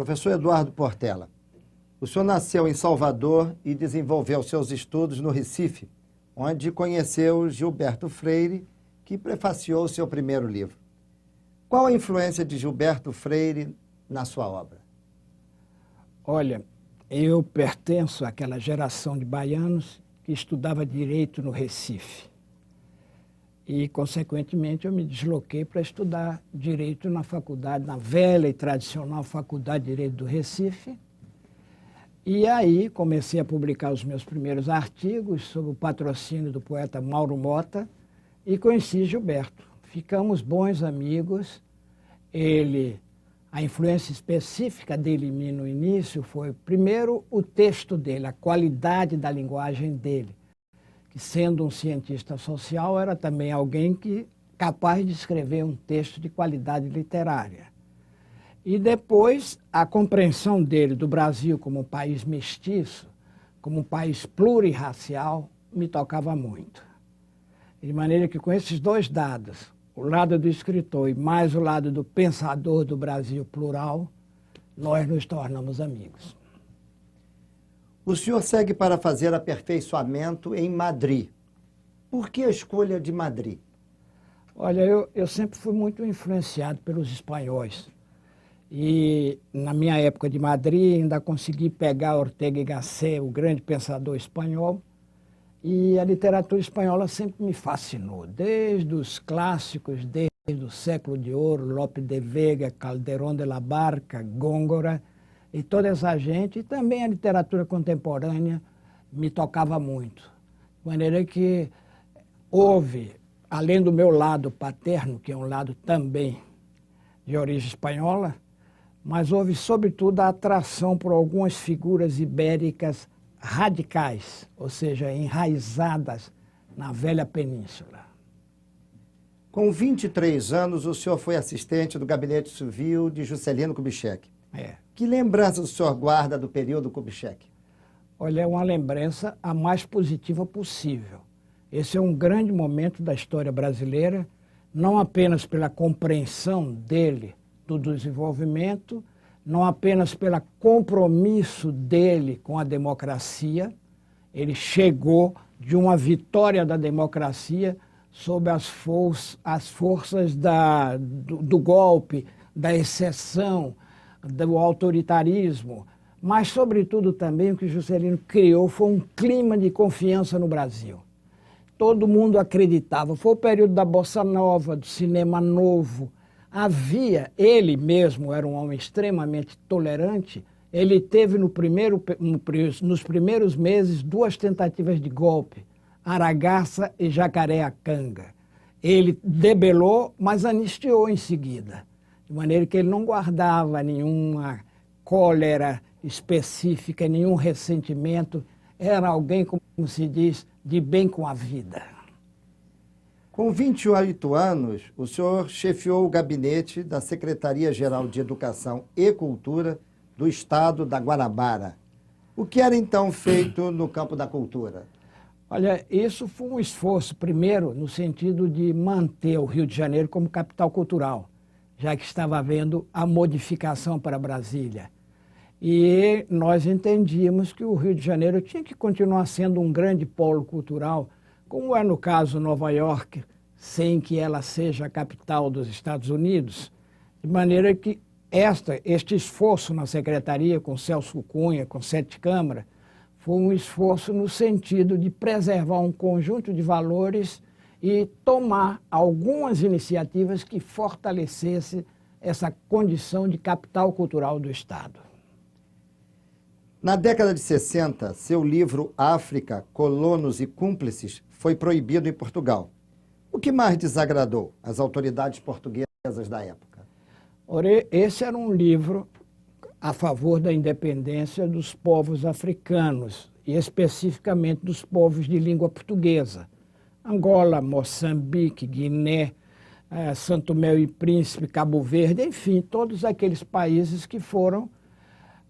Professor Eduardo Portela, o senhor nasceu em Salvador e desenvolveu seus estudos no Recife, onde conheceu Gilberto Freire, que prefaciou seu primeiro livro. Qual a influência de Gilberto Freire na sua obra? Olha, eu pertenço àquela geração de baianos que estudava Direito no Recife. E, consequentemente, eu me desloquei para estudar Direito na faculdade, na velha e tradicional Faculdade de Direito do Recife. E aí comecei a publicar os meus primeiros artigos sob o patrocínio do poeta Mauro Mota e conheci Gilberto. Ficamos bons amigos. A influência específica dele em mim no início foi, primeiro, o texto dele, a qualidade da linguagem dele, que, sendo um cientista social, era também alguém capaz de escrever um texto de qualidade literária. E depois, a compreensão dele do Brasil como um país mestiço, como um país plurirracial, me tocava muito. De maneira que, com esses dois dados, o lado do escritor e mais o lado do pensador do Brasil plural, nós nos tornamos amigos. O senhor segue para fazer aperfeiçoamento em Madrid. Por que a escolha de Madrid? Olha, eu sempre fui muito influenciado pelos espanhóis. E na minha época de Madrid ainda consegui pegar Ortega y Gasset, o grande pensador espanhol, e a literatura espanhola sempre me fascinou, desde os clássicos, desde o Século de Ouro, Lope de Vega, Calderón de la Barca, Góngora, e toda essa gente, e também a literatura contemporânea me tocava muito. De maneira que houve, além do meu lado paterno, que é um lado também de origem espanhola, mas houve, sobretudo, a atração por algumas figuras ibéricas radicais, ou seja, enraizadas na velha península. Com 23 anos, o senhor foi assistente do gabinete civil de Juscelino Kubitschek. Que lembrança o senhor guarda do período Kubitschek? Olha, é uma lembrança a mais positiva possível. Esse é um grande momento da história brasileira, não apenas pela compreensão dele do desenvolvimento, não apenas pelo compromisso dele com a democracia. Ele chegou de uma vitória da democracia sob as forças do golpe, da exceção, do autoritarismo, mas, sobretudo, também o que Juscelino criou foi um clima de confiança no Brasil. Todo mundo acreditava. Foi o período da Bossa Nova, do cinema novo. Ele mesmo era um homem extremamente tolerante. Ele teve nos primeiros meses 2 tentativas de golpe, Aragaça e Jacareacanga. Ele debelou, mas anistiou em seguida. De maneira que ele não guardava nenhuma cólera específica, nenhum ressentimento. Era alguém, como se diz, de bem com a vida. Com 28 anos, o senhor chefiou o gabinete da Secretaria-Geral de Educação e Cultura do Estado da Guanabara. O que era então feito no campo da cultura? Olha, isso foi um esforço, primeiro, no sentido de manter o Rio de Janeiro como capital cultural, já que estava havendo a modificação para Brasília. E nós entendíamos que o Rio de Janeiro tinha que continuar sendo um grande polo cultural, como é no caso Nova York, sem que ela seja a capital dos Estados Unidos, de maneira que este esforço na Secretaria, com Celso Cunha, com 7 câmaras, foi um esforço no sentido de preservar um conjunto de valores e tomar algumas iniciativas que fortalecessem essa condição de capital cultural do Estado. Na década de 60, seu livro África, Colonos e Cúmplices foi proibido em Portugal. O que mais desagradou as autoridades portuguesas da época? Esse era um livro a favor da independência dos povos africanos, e especificamente dos povos de língua portuguesa. Angola, Moçambique, Guiné, São Tomé e Príncipe, Cabo Verde, enfim, todos aqueles países que foram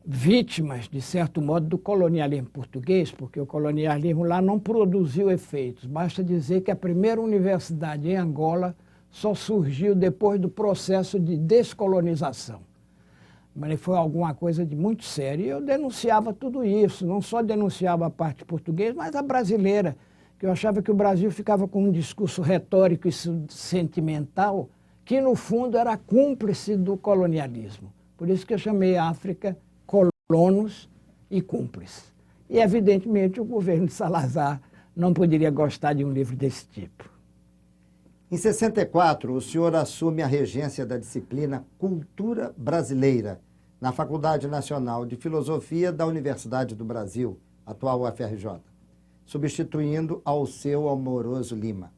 vítimas, de certo modo, do colonialismo português, porque o colonialismo lá não produziu efeitos. Basta dizer que a primeira universidade em Angola só surgiu depois do processo de descolonização. Mas foi alguma coisa de muito sério. E eu denunciava tudo isso, não só denunciava a parte portuguesa, mas a brasileira, que eu achava que o Brasil ficava com um discurso retórico e sentimental, que no fundo era cúmplice do colonialismo. Por isso que eu chamei a África colonos e cúmplices. E, evidentemente, o governo de Salazar não poderia gostar de um livro desse tipo. Em 64, o senhor assume a regência da disciplina Cultura Brasileira, na Faculdade Nacional de Filosofia da Universidade do Brasil, atual UFRJ, substituindo Alceu Amoroso Lima.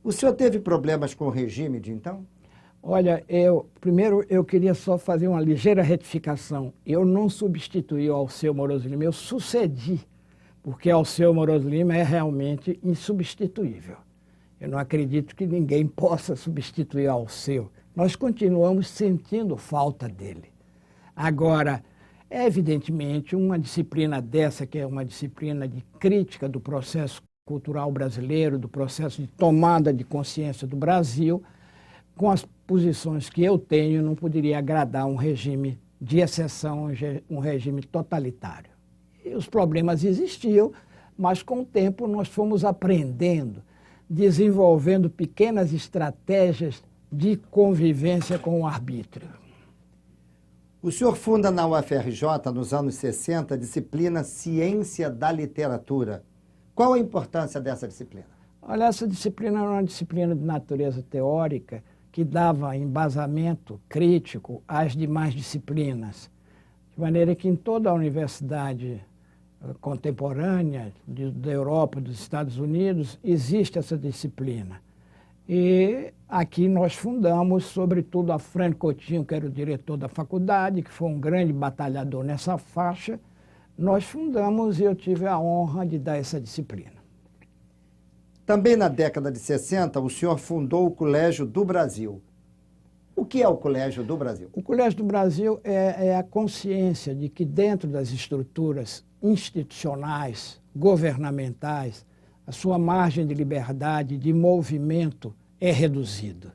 O senhor teve problemas com o regime de então? Olha, primeiro eu queria só fazer uma ligeira retificação. Eu não substituí o Alceu Amoroso Lima, eu sucedi, porque Alceu Amoroso Lima é realmente insubstituível. Eu não acredito que ninguém possa substituir Alceu. Nós continuamos sentindo falta dele. Agora, é evidentemente uma disciplina dessa, que é uma disciplina de crítica do processo cultural brasileiro, do processo de tomada de consciência do Brasil, com as posições que eu tenho, não poderia agradar um regime de exceção, um regime totalitário. E os problemas existiam, mas com o tempo nós fomos aprendendo, desenvolvendo pequenas estratégias de convivência com o arbítrio. O senhor funda na UFRJ, nos anos 60, a disciplina Ciência da Literatura. Qual a importância dessa disciplina? Olha, essa disciplina era uma disciplina de natureza teórica que dava embasamento crítico às demais disciplinas, de maneira que em toda a universidade contemporânea da Europa, dos Estados Unidos, existe essa disciplina. E aqui nós fundamos, sobretudo a Franco Coutinho, que era o diretor da faculdade, que foi um grande batalhador nessa faixa, nós fundamos e eu tive a honra de dar essa disciplina. Também na década de 60, o senhor fundou o Colégio do Brasil. O que é o Colégio do Brasil? O Colégio do Brasil é a consciência de que dentro das estruturas institucionais, governamentais, a sua margem de liberdade, de movimento é reduzida.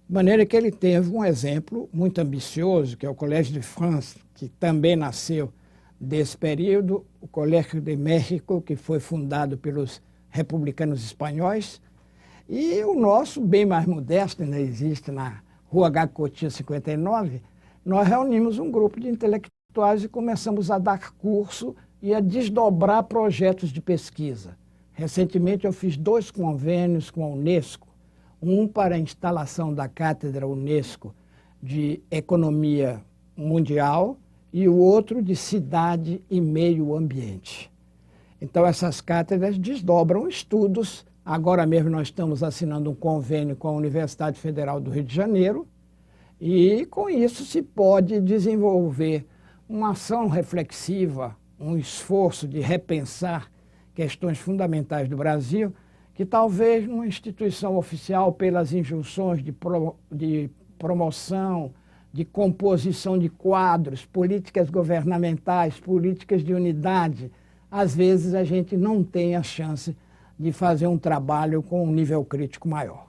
De maneira que ele teve um exemplo muito ambicioso, que é o Collège de France, que também nasceu desse período, o Colégio de México, que foi fundado pelos republicanos espanhóis, e o nosso, bem mais modesto, ainda existe na Rua H. Coutinho 59, nós reunimos um grupo de intelectuais e começamos a dar curso e a desdobrar projetos de pesquisa. Recentemente eu fiz 2 convênios com a Unesco, um para a instalação da Cátedra Unesco de Economia Mundial e o outro de Cidade e Meio Ambiente. Então essas cátedras desdobram estudos. Agora mesmo nós estamos assinando um convênio com a Universidade Federal do Rio de Janeiro e com isso se pode desenvolver uma ação reflexiva, um esforço de repensar questões fundamentais do Brasil, que talvez numa instituição oficial, pelas injunções de promoção, de composição de quadros, políticas governamentais, políticas de unidade, às vezes a gente não tem a chance de fazer um trabalho com um nível crítico maior.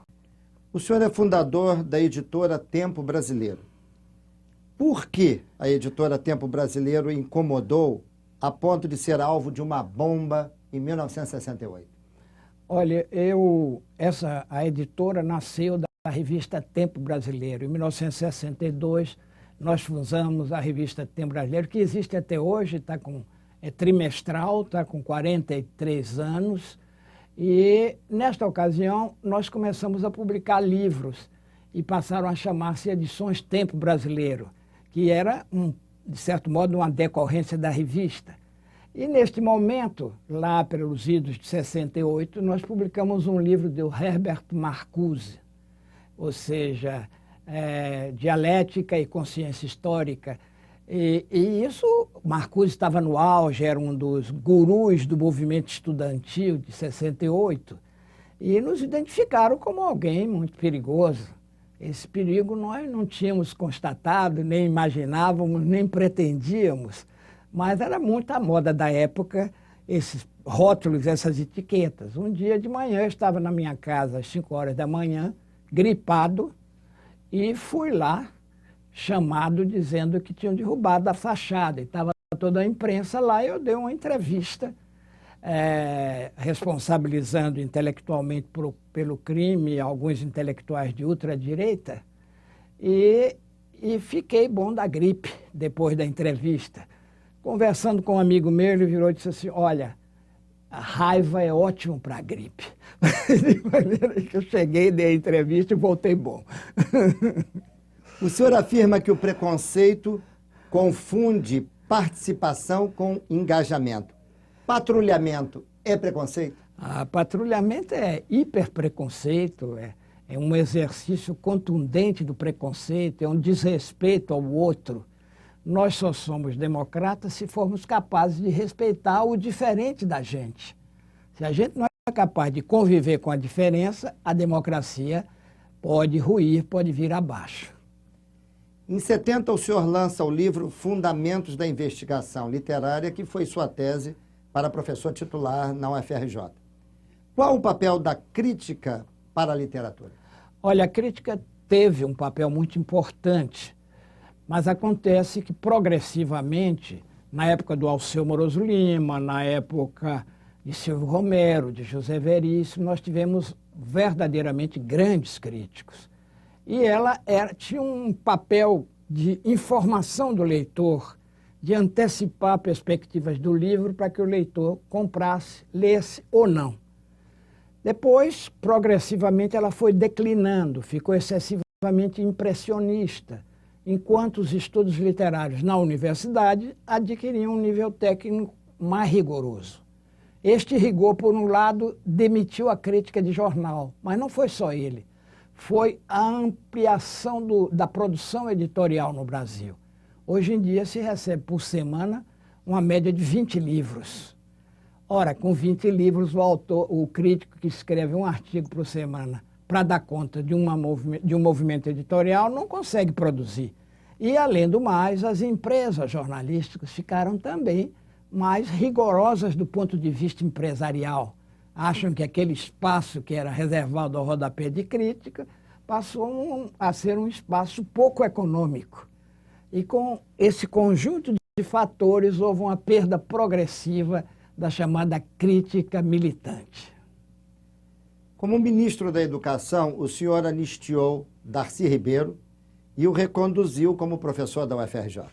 O senhor é fundador da editora Tempo Brasileiro. Por que a editora Tempo Brasileiro incomodou a ponto de ser alvo de uma bomba em 1968? Olha, a editora nasceu da revista Tempo Brasileiro. Em 1962, nós fundamos a revista Tempo Brasileiro, que existe até hoje, é trimestral, está com 43 anos. E, nesta ocasião, nós começamos a publicar livros e passaram a chamar-se Edições Tempo Brasileiro, que era, de certo modo, uma decorrência da revista. E, neste momento, lá pelos idos de 68, nós publicamos um livro do Herbert Marcuse, ou seja, Dialética e Consciência Histórica. E isso, Marcuse estava no auge, era um dos gurus do movimento estudantil de 68, e nos identificaram como alguém muito perigoso. Esse perigo nós não tínhamos constatado, nem imaginávamos, nem pretendíamos, mas era muito a moda da época, esses rótulos, essas etiquetas. Um dia de manhã eu estava na minha casa às 5 horas da manhã, gripado, e fui lá, chamado dizendo que tinham derrubado a fachada. E estava toda a imprensa lá e eu dei uma entrevista responsabilizando intelectualmente pelo crime alguns intelectuais de ultradireita e fiquei bom da gripe depois da entrevista. Conversando com um amigo meu, ele virou e disse assim, olha, a raiva é ótimo para a gripe. De maneira que eu cheguei, dei a entrevista e voltei bom. O senhor afirma que o preconceito confunde participação com engajamento. Patrulhamento é preconceito? Patrulhamento é hiperpreconceito, é um exercício contundente do preconceito, é um desrespeito ao outro. Nós só somos democratas se formos capazes de respeitar o diferente da gente. Se a gente não é capaz de conviver com a diferença, a democracia pode ruir, pode vir abaixo. Em 70, o senhor lança o livro Fundamentos da Investigação Literária, que foi sua tese para professor titular na UFRJ. Qual o papel da crítica para a literatura? Olha, a crítica teve um papel muito importante, mas acontece que progressivamente, na época do Alceu Moroso Lima, na época de Silvio Romero, de José Veríssimo, nós tivemos verdadeiramente grandes críticos. E ela tinha um papel de informação do leitor, de antecipar perspectivas do livro para que o leitor comprasse, lesse ou não. Depois, progressivamente, ela foi declinando, ficou excessivamente impressionista, enquanto os estudos literários na universidade adquiriam um nível técnico mais rigoroso. Este rigor, por um lado, demitiu a crítica de jornal, mas não foi só ele. Foi a ampliação da produção editorial no Brasil. Hoje em dia se recebe por semana uma média de 20 livros. Ora, com 20 livros, o crítico que escreve um artigo por semana para dar conta de um movimento editorial não consegue produzir. E, além do mais, as empresas jornalísticas ficaram também mais rigorosas do ponto de vista empresarial. Acham que aquele espaço que era reservado ao rodapé de crítica passou a ser um espaço pouco econômico. E com esse conjunto de fatores, houve uma perda progressiva da chamada crítica militante. Como ministro da Educação, o senhor anistiou Darcy Ribeiro e o reconduziu como professor da UFRJ.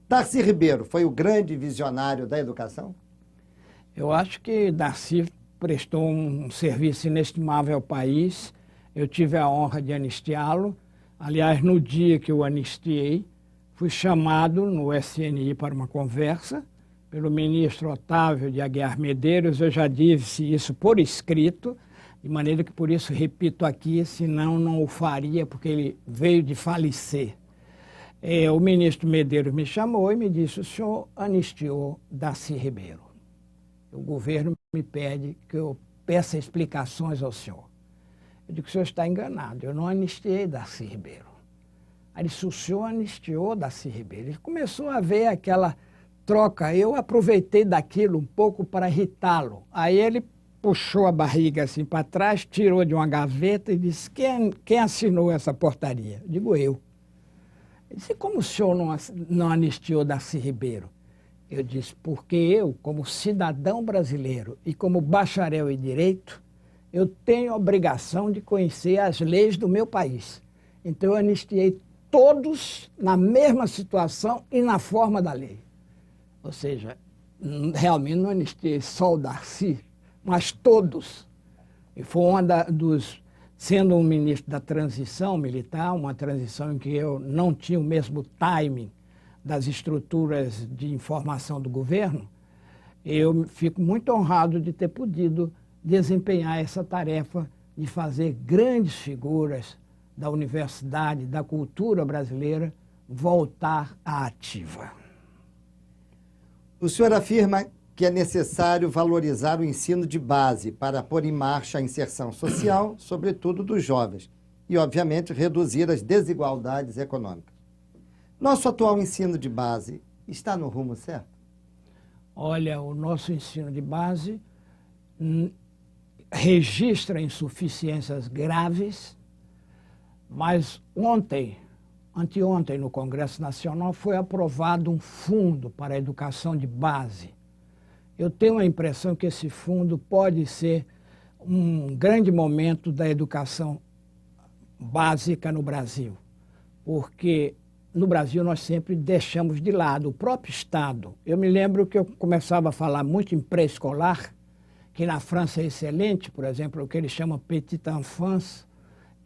Darcy Ribeiro foi o grande visionário da educação? Eu acho que Darcy prestou um serviço inestimável ao país. Eu tive a honra de anistiá-lo. Aliás, no dia que eu anistiei, fui chamado no SNI para uma conversa pelo ministro Otávio de Aguiar Medeiros. Eu já disse isso por escrito, de maneira que por isso repito aqui, senão não o faria, porque ele veio de falecer. O ministro Medeiros me chamou e me disse, o senhor anistiou Darcy Ribeiro. O governo me pede que eu peça explicações ao senhor. Eu digo que o senhor está enganado, eu não anistiei Darcy Ribeiro. Aí ele disse, o senhor anistiou Darcy Ribeiro. Ele começou a ver aquela troca, eu aproveitei daquilo um pouco para irritá-lo. Aí ele puxou a barriga assim para trás, tirou de uma gaveta e disse, quem assinou essa portaria? Eu digo, eu. Ele disse, como o senhor não anistiou Darcy Ribeiro? Eu disse, porque eu, como cidadão brasileiro e como bacharel em direito, eu tenho a obrigação de conhecer as leis do meu país. Então eu anistiei todos na mesma situação e na forma da lei. Ou seja, realmente não anistiei só o Darcy, mas todos. E foi sendo um ministro da transição militar, uma transição em que eu não tinha o mesmo timing das estruturas de informação do governo, eu fico muito honrado de ter podido desempenhar essa tarefa de fazer grandes figuras da universidade, da cultura brasileira, voltar à ativa. O senhor afirma que é necessário valorizar o ensino de base para pôr em marcha a inserção social, sobretudo dos jovens, e, obviamente, reduzir as desigualdades econômicas. Nosso atual ensino de base está no rumo certo? Olha, o nosso ensino de base registra insuficiências graves, mas ontem anteontem no Congresso Nacional foi aprovado um fundo para a educação de base. Eu tenho a impressão que esse fundo pode ser um grande momento da educação básica no Brasil, porque no Brasil nós sempre deixamos de lado o próprio Estado. Eu me lembro que eu começava a falar muito em pré-escolar, que na França é excelente, por exemplo, o que eles chamam Petite Enfance,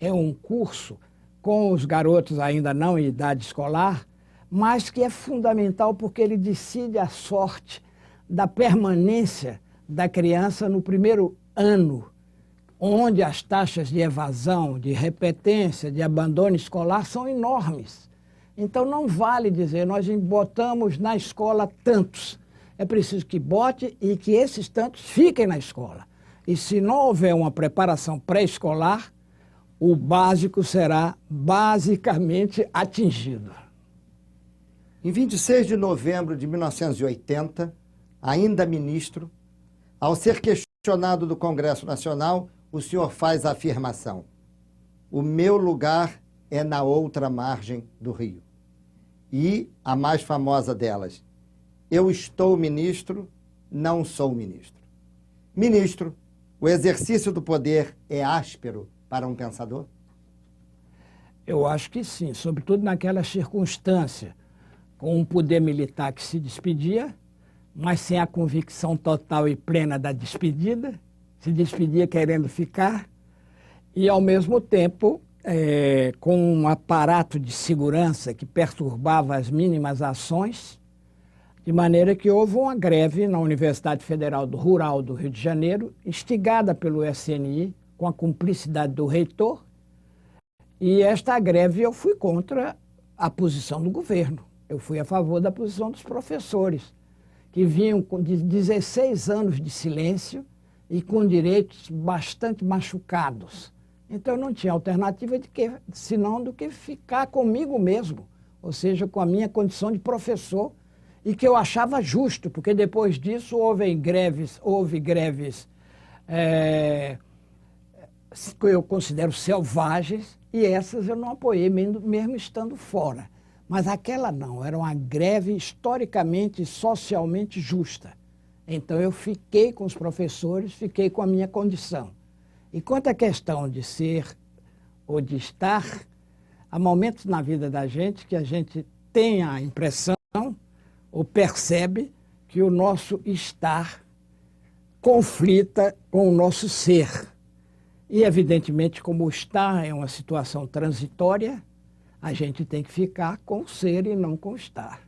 é um curso com os garotos ainda não em idade escolar, mas que é fundamental porque ele decide a sorte da permanência da criança no primeiro ano, onde as taxas de evasão, de repetência, de abandono escolar são enormes. Então não vale dizer, nós botamos na escola tantos. É preciso que bote e que esses tantos fiquem na escola. E se não houver uma preparação pré-escolar, o básico será basicamente atingido. Em 26 de novembro de 1980, ainda ministro, ao ser questionado do Congresso Nacional, o senhor faz a afirmação: o meu lugar é na outra margem do rio. E a mais famosa delas: eu estou ministro, não sou ministro. Ministro, o exercício do poder é áspero para um pensador? Eu acho que sim, sobretudo naquela circunstância, com um poder militar que se despedia, mas sem a convicção total e plena da despedida, se despedia querendo ficar, e ao mesmo tempo com um aparato de segurança que perturbava as mínimas ações, de maneira que houve uma greve na Universidade Federal Rural do Rio de Janeiro, instigada pelo SNI, com a cumplicidade do reitor, e esta greve eu fui contra a posição do governo. Eu fui a favor da posição dos professores, que vinham de 16 anos de silêncio e com direitos bastante machucados. Então eu não tinha alternativa senão do que ficar comigo mesmo, ou seja, com a minha condição de professor, e que eu achava justo, porque depois disso houve greves que eu considero selvagens, e essas eu não apoiei, mesmo estando fora. Mas aquela não, era uma greve historicamente e socialmente justa. Então eu fiquei com os professores, fiquei com a minha condição. E quanto à questão de ser ou de estar, há momentos na vida da gente que a gente tem a impressão ou percebe que o nosso estar conflita com o nosso ser. E, evidentemente, como o estar é uma situação transitória, a gente tem que ficar com o ser e não com o estar.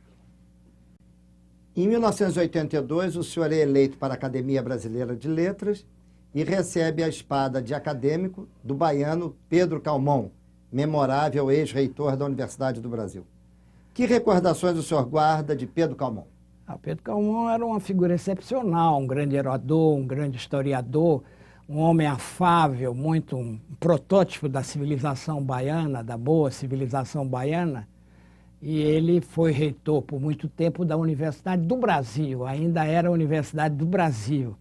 Em 1982, o senhor é eleito para a Academia Brasileira de Letras e recebe a espada de acadêmico do baiano Pedro Calmon, memorável ex-reitor da Universidade do Brasil. Que recordações o senhor guarda de Pedro Calmon? Pedro Calmon era uma figura excepcional, um grande orador, um grande historiador, um homem afável, um protótipo da civilização baiana, da boa civilização baiana. E ele foi reitor por muito tempo da Universidade do Brasil, ainda era a Universidade do Brasil.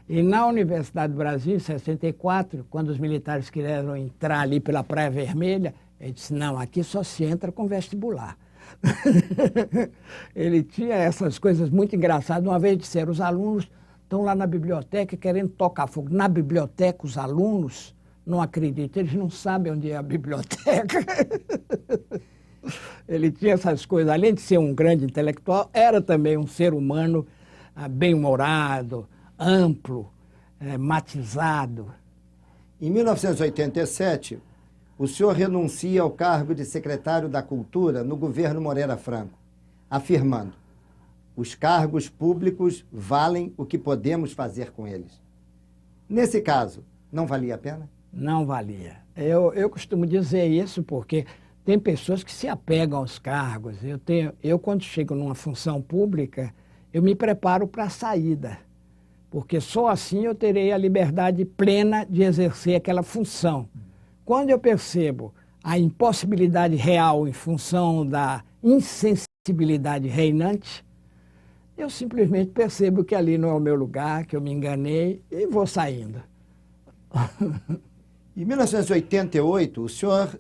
E na Universidade do Brasil, em 64, quando os militares quiseram entrar ali pela Praia Vermelha, ele disse, não, aqui só se entra com vestibular. Ele tinha essas coisas muito engraçadas. Uma vez disseram, os alunos estão lá na biblioteca querendo tocar fogo. Na biblioteca, os alunos não acreditam, eles não sabem onde é a biblioteca. Ele tinha essas coisas. Além de ser um grande intelectual, era também um ser humano bem-humorado, amplo, matizado. Em 1987, o senhor renuncia ao cargo de secretário da Cultura no governo Moreira Franco, afirmando: os cargos públicos valem o que podemos fazer com eles. Nesse caso, não valia a pena? Não valia. Eu costumo dizer isso porque tem pessoas que se apegam aos cargos. Eu quando chego numa função pública, eu me preparo para a saída, porque só assim eu terei a liberdade plena de exercer aquela função. Quando eu percebo a impossibilidade real em função da insensibilidade reinante, eu simplesmente percebo que ali não é o meu lugar, que eu me enganei e vou saindo. Em 1988, o senhor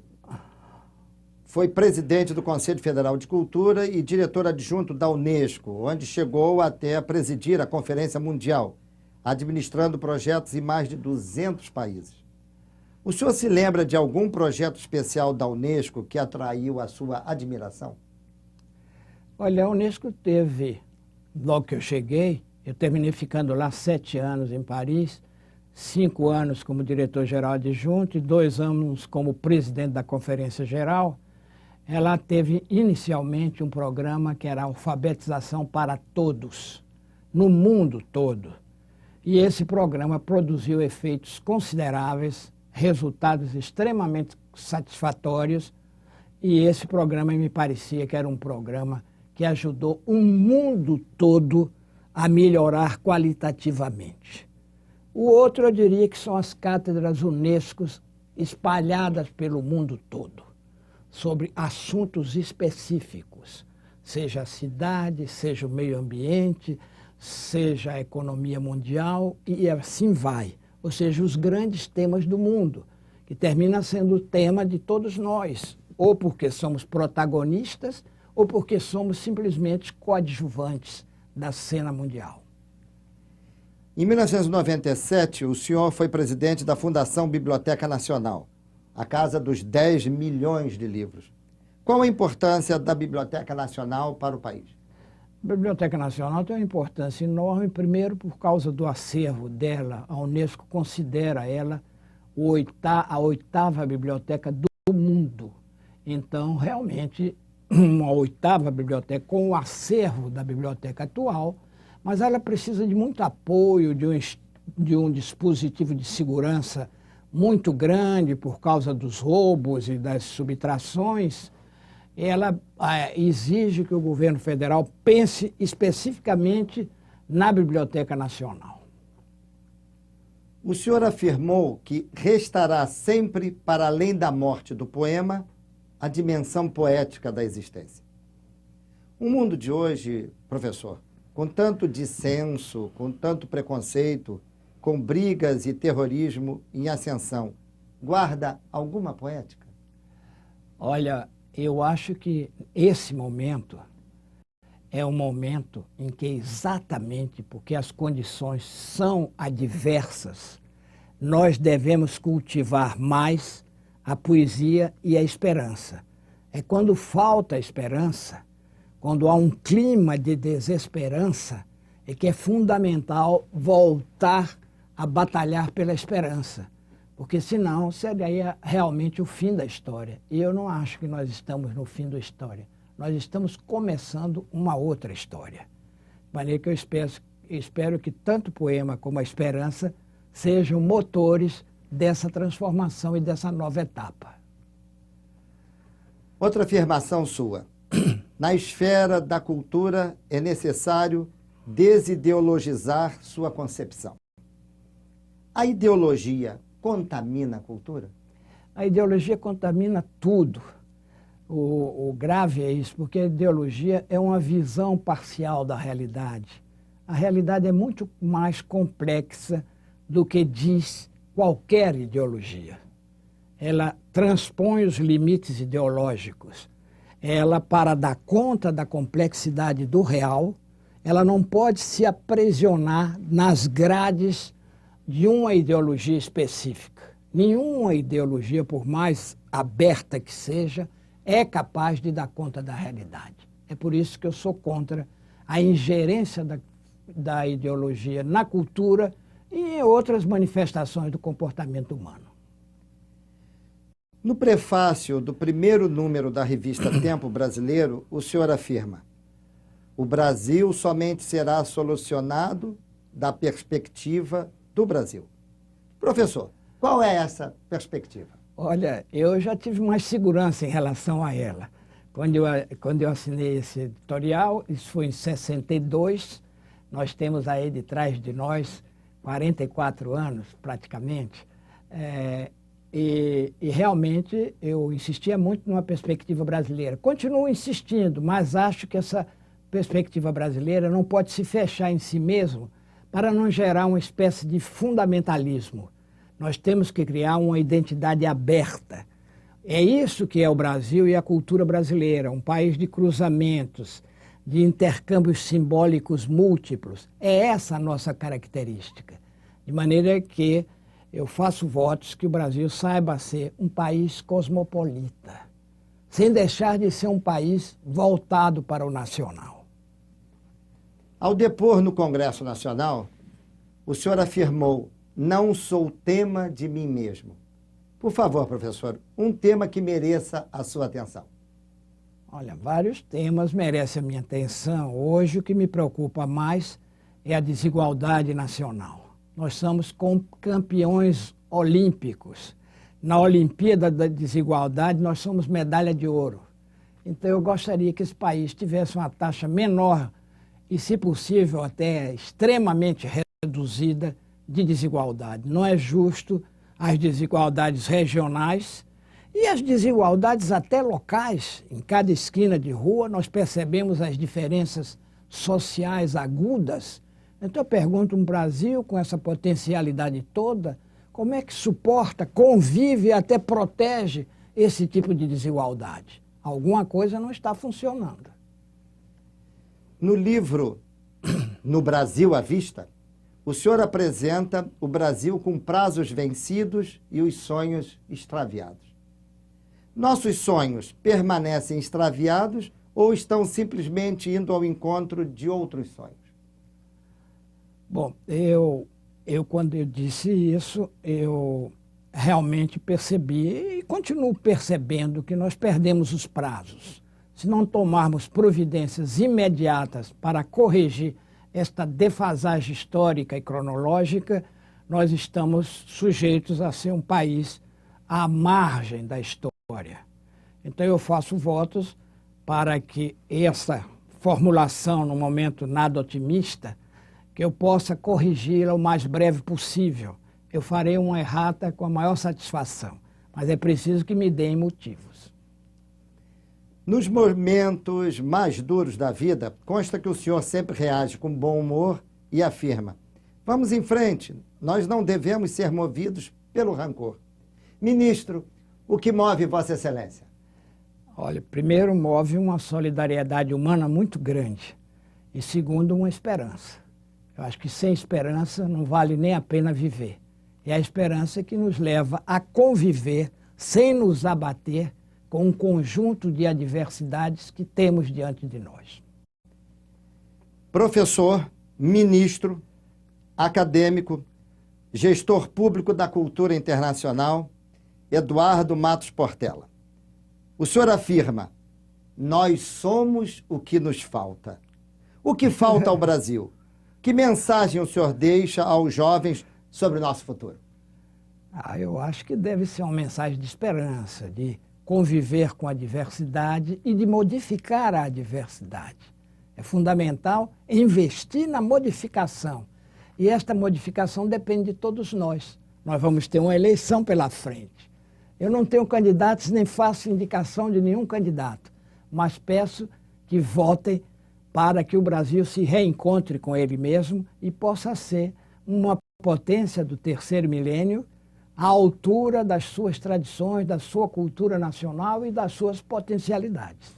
foi presidente do Conselho Federal de Cultura e diretor adjunto da Unesco, onde chegou até a presidir a Conferência Mundial, administrando projetos em mais de 200 países. O senhor se lembra de algum projeto especial da Unesco que atraiu a sua admiração? Olha, a Unesco teve, logo que eu cheguei, eu terminei ficando lá 7 anos em Paris, 5 anos como diretor-geral adjunto e 2 anos como presidente da Conferência Geral. Ela teve inicialmente um programa que era alfabetização para todos, no mundo todo. E esse programa produziu efeitos consideráveis, resultados extremamente satisfatórios, e esse programa me parecia que era um programa que ajudou o mundo todo a melhorar qualitativamente. O outro, eu diria que são as cátedras Unesco espalhadas pelo mundo todo, sobre assuntos específicos, seja a cidade, seja o meio ambiente, seja a economia mundial, e assim vai. Ou seja, os grandes temas do mundo, que termina sendo o tema de todos nós, ou porque somos protagonistas, ou porque somos simplesmente coadjuvantes da cena mundial. Em 1997, o senhor foi presidente da Fundação Biblioteca Nacional, a casa dos 10 milhões de livros. Qual a importância da Biblioteca Nacional para o país? A Biblioteca Nacional tem uma importância enorme, primeiro por causa do acervo dela. A Unesco considera ela a oitava biblioteca do mundo. Então, realmente, uma oitava biblioteca com o acervo da biblioteca atual, mas ela precisa de muito apoio, de um dispositivo de segurança muito grande por causa dos roubos e das subtrações. Ela exige que o governo federal pense especificamente na Biblioteca Nacional. O senhor afirmou que restará sempre, para além da morte do poema, a dimensão poética da existência. O mundo de hoje, professor, com tanto dissenso, com tanto preconceito, com brigas e terrorismo em ascensão, guarda alguma poética? Olha, eu acho que esse momento é um momento em que, exatamente porque as condições são adversas, nós devemos cultivar mais a poesia e a esperança. É quando falta a esperança, quando há um clima de desesperança, é que é fundamental voltar a batalhar pela esperança, porque senão seria realmente o fim da história. E eu não acho que nós estamos no fim da história. Nós estamos começando uma outra história. De maneira que eu espero que tanto o poema como a esperança sejam motores dessa transformação e dessa nova etapa. Outra afirmação sua. Na esfera da cultura é necessário desideologizar sua concepção. A ideologia contamina a cultura? A ideologia contamina tudo. O grave é isso, porque a ideologia é uma visão parcial da realidade. A realidade é muito mais complexa do que diz qualquer ideologia. Ela transpõe os limites ideológicos. Ela, para dar conta da complexidade do real, ela não pode se aprisionar nas grades de uma ideologia específica. Nenhuma ideologia, por mais aberta que seja, é capaz de dar conta da realidade. É por isso que eu sou contra a ingerência da ideologia na cultura e em outras manifestações do comportamento humano. No prefácio do primeiro número da revista Tempo Brasileiro, o senhor afirma: o Brasil somente será solucionado da perspectiva do Brasil. Professor, qual é essa perspectiva? Olha, eu já tive mais segurança em relação a ela. Quando eu assinei esse editorial, isso foi em 62, nós temos aí de trás de nós 44 anos, praticamente, e realmente eu insistia muito numa perspectiva brasileira. Continuo insistindo, mas acho que essa perspectiva brasileira não pode se fechar em si mesmo para não gerar uma espécie de fundamentalismo. Nós temos que criar uma identidade aberta. É isso que é o Brasil e a cultura brasileira, um país de cruzamentos, de intercâmbios simbólicos múltiplos. É essa a nossa característica. De maneira que eu faço votos que o Brasil saiba ser um país cosmopolita, sem deixar de ser um país voltado para o nacional. Ao depor no Congresso Nacional, o senhor afirmou: não sou tema de mim mesmo. Por favor, professor, um tema que mereça a sua atenção. Olha, vários temas merecem a minha atenção. Hoje, o que me preocupa mais é a desigualdade nacional. Nós somos campeões olímpicos. Na Olimpíada da Desigualdade, nós somos medalha de ouro. Então, eu gostaria que esse país tivesse uma taxa menor e, se possível, até extremamente reduzida de desigualdade. Não é justo as desigualdades regionais e as desigualdades até locais. Em cada esquina de rua, nós percebemos as diferenças sociais agudas. Então, eu pergunto, um Brasil com essa potencialidade toda, como é que suporta, convive e até protege esse tipo de desigualdade? Alguma coisa não está funcionando. No livro No Brasil à Vista, o senhor apresenta o Brasil com prazos vencidos e os sonhos extraviados. Nossos sonhos permanecem extraviados ou estão simplesmente indo ao encontro de outros sonhos? Bom, quando eu disse isso, eu realmente percebi e continuo percebendo que nós perdemos os prazos. Se não tomarmos providências imediatas para corrigir esta defasagem histórica e cronológica, nós estamos sujeitos a ser um país à margem da história. Então eu faço votos para que essa formulação, no momento nada otimista, que eu possa corrigi-la o mais breve possível. Eu farei uma errata com a maior satisfação, mas é preciso que me deem motivos. Nos momentos mais duros da vida, consta que o senhor sempre reage com bom humor e afirma: vamos em frente, nós não devemos ser movidos pelo rancor. Ministro, o que move Vossa Excelência? Olha, primeiro move uma solidariedade humana muito grande e segundo, uma esperança. Eu acho que sem esperança não vale nem a pena viver. É a esperança que nos leva a conviver sem nos abater com um conjunto de adversidades que temos diante de nós. Professor, ministro, acadêmico, gestor público da cultura internacional, Eduardo Matos Portela. O senhor afirma: nós somos o que nos falta. O que falta ao Brasil? Que mensagem o senhor deixa aos jovens sobre o nosso futuro? Eu acho que deve ser uma mensagem de esperança, de conviver com a diversidade e de modificar a adversidade. É fundamental investir na modificação. E esta modificação depende de todos nós. Nós vamos ter uma eleição pela frente. Eu não tenho candidatos, nem faço indicação de nenhum candidato, mas peço que votem para que o Brasil se reencontre com ele mesmo e possa ser uma potência do terceiro milênio à altura das suas tradições, da sua cultura nacional e das suas potencialidades.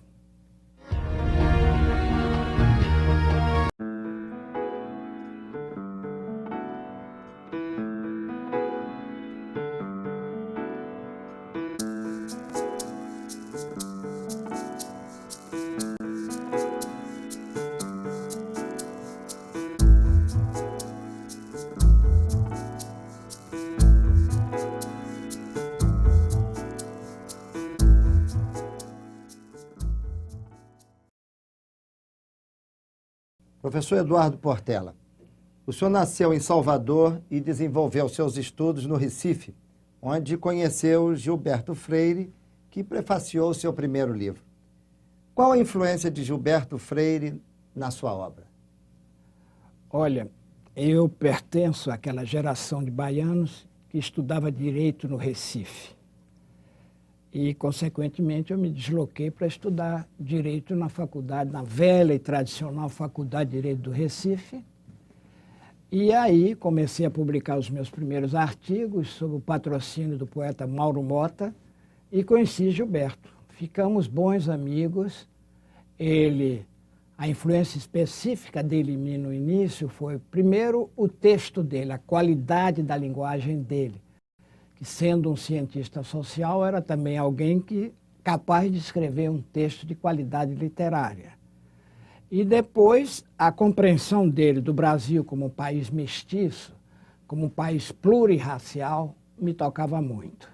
Professor Eduardo Portela, o senhor nasceu em Salvador e desenvolveu seus estudos no Recife, onde conheceu Gilberto Freire, que prefaciou seu primeiro livro. Qual a influência de Gilberto Freire na sua obra? Olha, eu pertenço àquela geração de baianos que estudava direito no Recife. E, consequentemente, eu me desloquei para estudar direito na faculdade, na velha e tradicional Faculdade de Direito do Recife. E aí comecei a publicar os meus primeiros artigos sob o patrocínio do poeta Mauro Mota, e conheci Gilberto. Ficamos bons amigos. A influência específica dele em mim no início foi, primeiro, o texto dele, a qualidade da linguagem dele, que sendo um cientista social, era também alguém capaz de escrever um texto de qualidade literária. E depois, a compreensão dele do Brasil como um país mestiço, como um país plurirracial, me tocava muito.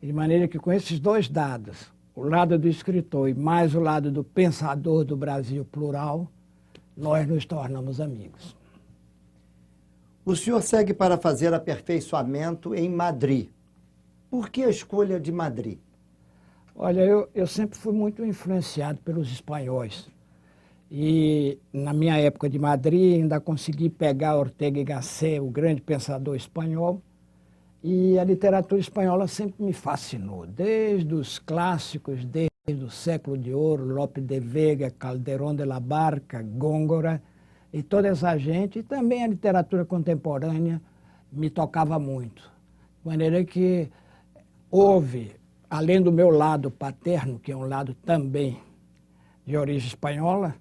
De maneira que, com esses dois dados, o lado do escritor e mais o lado do pensador do Brasil plural, nós nos tornamos amigos. O senhor segue para fazer aperfeiçoamento em Madrid. Por que a escolha de Madrid? Olha, eu sempre fui muito influenciado pelos espanhóis. E na minha época de Madrid ainda consegui pegar Ortega y Gasset, o grande pensador espanhol, e a literatura espanhola sempre me fascinou, desde os clássicos, desde o Século de Ouro, Lope de Vega, Calderón de la Barca, Góngora, e toda essa gente, e também a literatura contemporânea me tocava muito. De maneira que houve, além do meu lado paterno, que é um lado também de origem espanhola,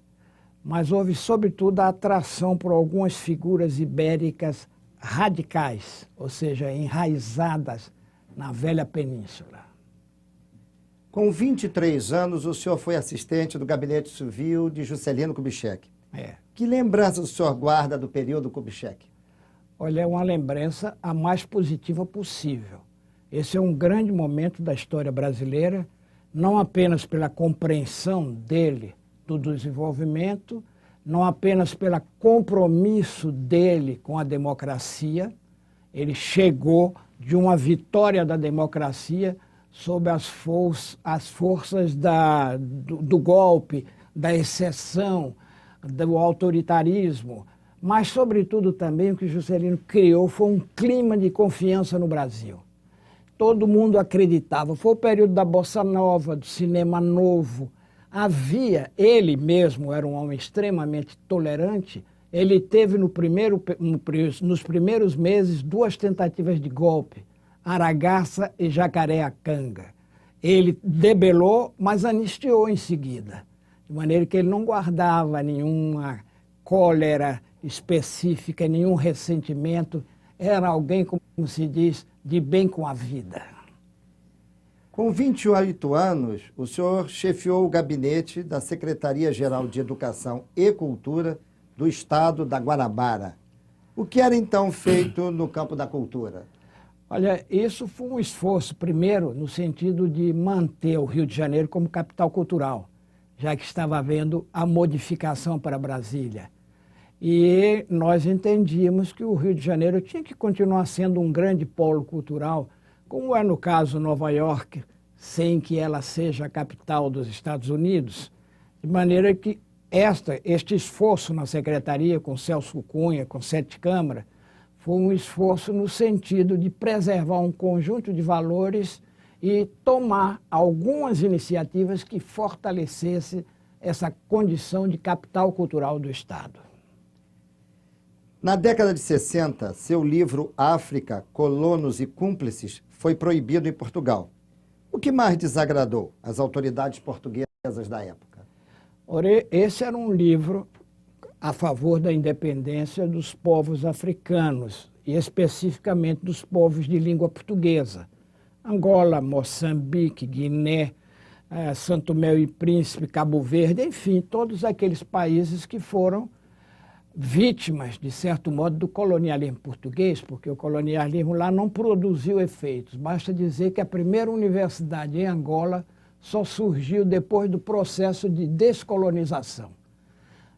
mas houve, sobretudo, a atração por algumas figuras ibéricas radicais, ou seja, enraizadas na velha península. Com 23 anos, o senhor foi assistente do gabinete civil de Juscelino Kubitschek. Que lembrança o senhor guarda do período Kubitschek? Olha, é uma lembrança a mais positiva possível. Esse é um grande momento da história brasileira, não apenas pela compreensão dele do desenvolvimento, não apenas pelo compromisso dele com a democracia. Ele chegou de uma vitória da democracia sob as forças do golpe, da exceção, do autoritarismo, mas, sobretudo, também o que Juscelino criou foi um clima de confiança no Brasil. Todo mundo acreditava. Foi o período da Bossa Nova, do cinema novo. Ele mesmo era um homem extremamente tolerante. Ele teve nos primeiros meses 2 tentativas de golpe, Aragaça e Jacareacanga. Ele debelou, mas anistiou em seguida, de maneira que ele não guardava nenhuma cólera específica, nenhum ressentimento. Era alguém, como se diz, de bem com a vida. Com 28 anos, o senhor chefiou o gabinete da Secretaria-Geral de Educação e Cultura do Estado da Guanabara. O que era então feito no campo da cultura? Olha, isso foi um esforço, primeiro, no sentido de manter o Rio de Janeiro como capital cultural, já que estava havendo a modificação para Brasília. E nós entendíamos que o Rio de Janeiro tinha que continuar sendo um grande polo cultural, como é no caso Nova York, sem que ela seja a capital dos Estados Unidos, de maneira que este esforço na Secretaria, com Celso Cunha, com 7 câmaras, foi um esforço no sentido de preservar um conjunto de valores e tomar algumas iniciativas que fortalecessem essa condição de capital cultural do Estado. Na década de 60, seu livro África, Colonos e Cúmplices foi proibido em Portugal. O que mais desagradou as autoridades portuguesas da época? Esse era um livro a favor da independência dos povos africanos, e especificamente dos povos de língua portuguesa. Angola, Moçambique, Guiné, São Tomé e Príncipe, Cabo Verde, enfim, todos aqueles países que foram vítimas, de certo modo, do colonialismo português, porque o colonialismo lá não produziu efeitos. Basta dizer que a primeira universidade em Angola só surgiu depois do processo de descolonização.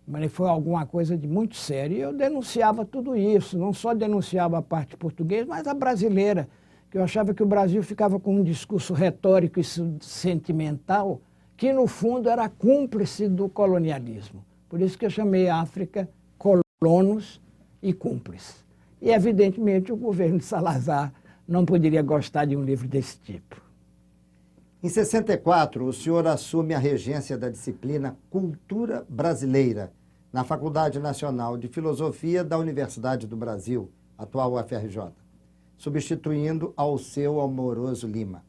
Mas foi alguma coisa de muito sério. E eu denunciava tudo isso, não só denunciava a parte portuguesa, mas a brasileira, que eu achava que o Brasil ficava com um discurso retórico e sentimental, que no fundo era cúmplice do colonialismo. Por isso que eu chamei a África Colonos e Cúmplices. E, evidentemente, o governo de Salazar não poderia gostar de um livro desse tipo. Em 64, o senhor assume a regência da disciplina Cultura Brasileira, na Faculdade Nacional de Filosofia da Universidade do Brasil, atual UFRJ, substituindo Alceu Amoroso Lima.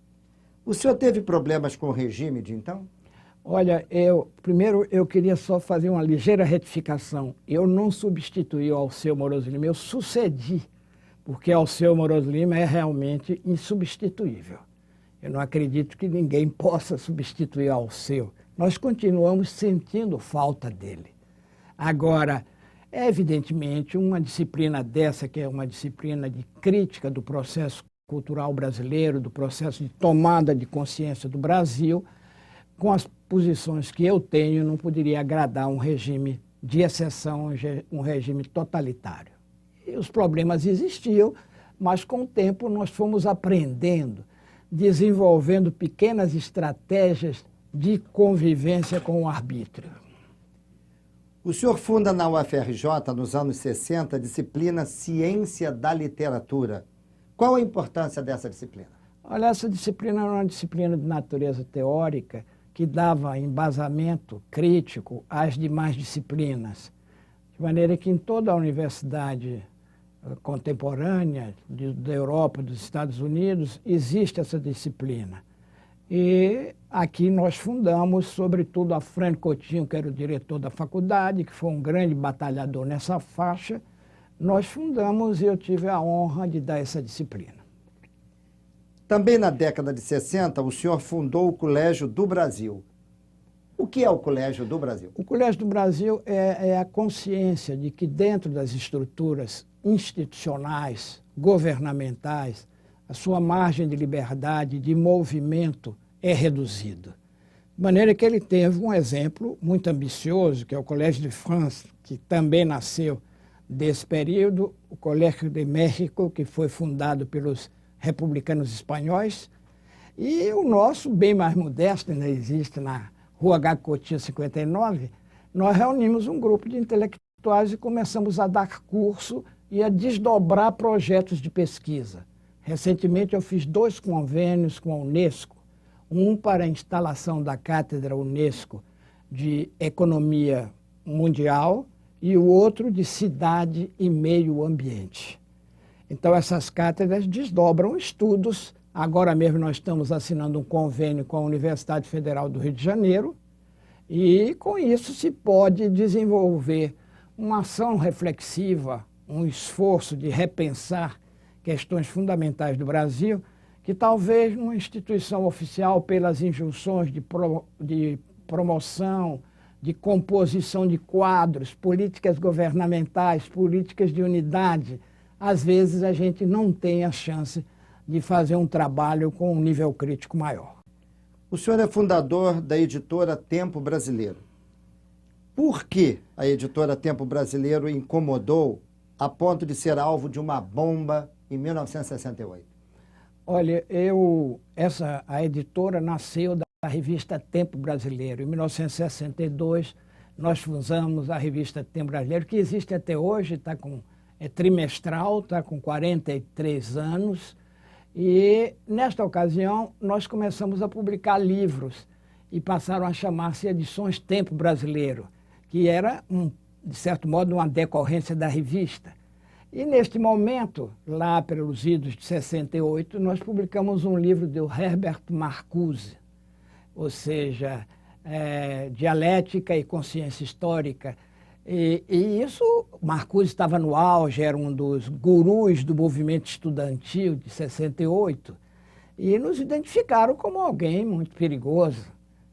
O senhor teve problemas com o regime de então? Olha, primeiro eu queria só fazer uma ligeira retificação. Eu não substituí o Alceu Moroso Lima, eu sucedi, porque Alceu Moroso Lima é realmente insubstituível. Eu não acredito que ninguém possa substituir Alceu. Nós continuamos sentindo falta dele. Agora, é evidentemente uma disciplina dessa, que é uma disciplina de crítica do processo cultural brasileiro, do processo de tomada de consciência do Brasil, com as posições que eu tenho, não poderia agradar um regime de exceção, um regime totalitário. E os problemas existiam, mas com o tempo nós fomos aprendendo, desenvolvendo pequenas estratégias de convivência com o arbítrio. O senhor funda na UFRJ, nos anos 60, a disciplina Ciência da Literatura. Qual a importância dessa disciplina? Olha, essa disciplina era uma disciplina de natureza teórica que dava embasamento crítico às demais disciplinas, de maneira que em toda a universidade contemporânea da Europa, dos Estados Unidos, existe essa disciplina. E aqui nós fundamos, sobretudo a Franco Coutinho, que era o diretor da faculdade, que foi um grande batalhador nessa faixa, nós fundamos e eu tive a honra de dar essa disciplina. Também na década de 60, o senhor fundou o Colégio do Brasil. O que é o Colégio do Brasil? O Colégio do Brasil é a consciência de que dentro das estruturas institucionais, governamentais, a sua margem de liberdade, de movimento é reduzida. De maneira que ele teve um exemplo muito ambicioso, que é o Collège de France, que também nasceu desse período, o Colégio de México, que foi fundado pelos republicanos espanhóis, e o nosso, bem mais modesto, ainda existe na Rua H. Coutinho 59, nós reunimos um grupo de intelectuais e começamos a dar curso e a desdobrar projetos de pesquisa. Recentemente eu fiz 2 convênios com a Unesco, um para a instalação da Cátedra Unesco de Economia Mundial e o outro de Cidade e Meio Ambiente. Então essas cátedras desdobram estudos. Agora mesmo nós estamos assinando um convênio com a Universidade Federal do Rio de Janeiro e com isso se pode desenvolver uma ação reflexiva, um esforço de repensar questões fundamentais do Brasil, que talvez numa instituição oficial, pelas injunções de promoção, de composição de quadros, políticas governamentais, políticas de unidade, às vezes a gente não tem a chance de fazer um trabalho com um nível crítico maior. O senhor é fundador da editora Tempo Brasileiro. Por que a editora Tempo Brasileiro incomodou a ponto de ser alvo de uma bomba em 1968? Olha, a editora nasceu da revista Tempo Brasileiro. Em 1962, nós fundamos a revista Tempo Brasileiro, que existe até hoje, é trimestral, está com 43 anos. E, nesta ocasião, nós começamos a publicar livros e passaram a chamar-se Edições Tempo Brasileiro, que era, de certo modo, uma decorrência da revista. E, neste momento, lá pelos idos de 68, nós publicamos um livro do Herbert Marcuse, ou seja, Dialética e Consciência Histórica. E isso, Marcuse estava no auge, era um dos gurus do movimento estudantil de 68, e nos identificaram como alguém muito perigoso.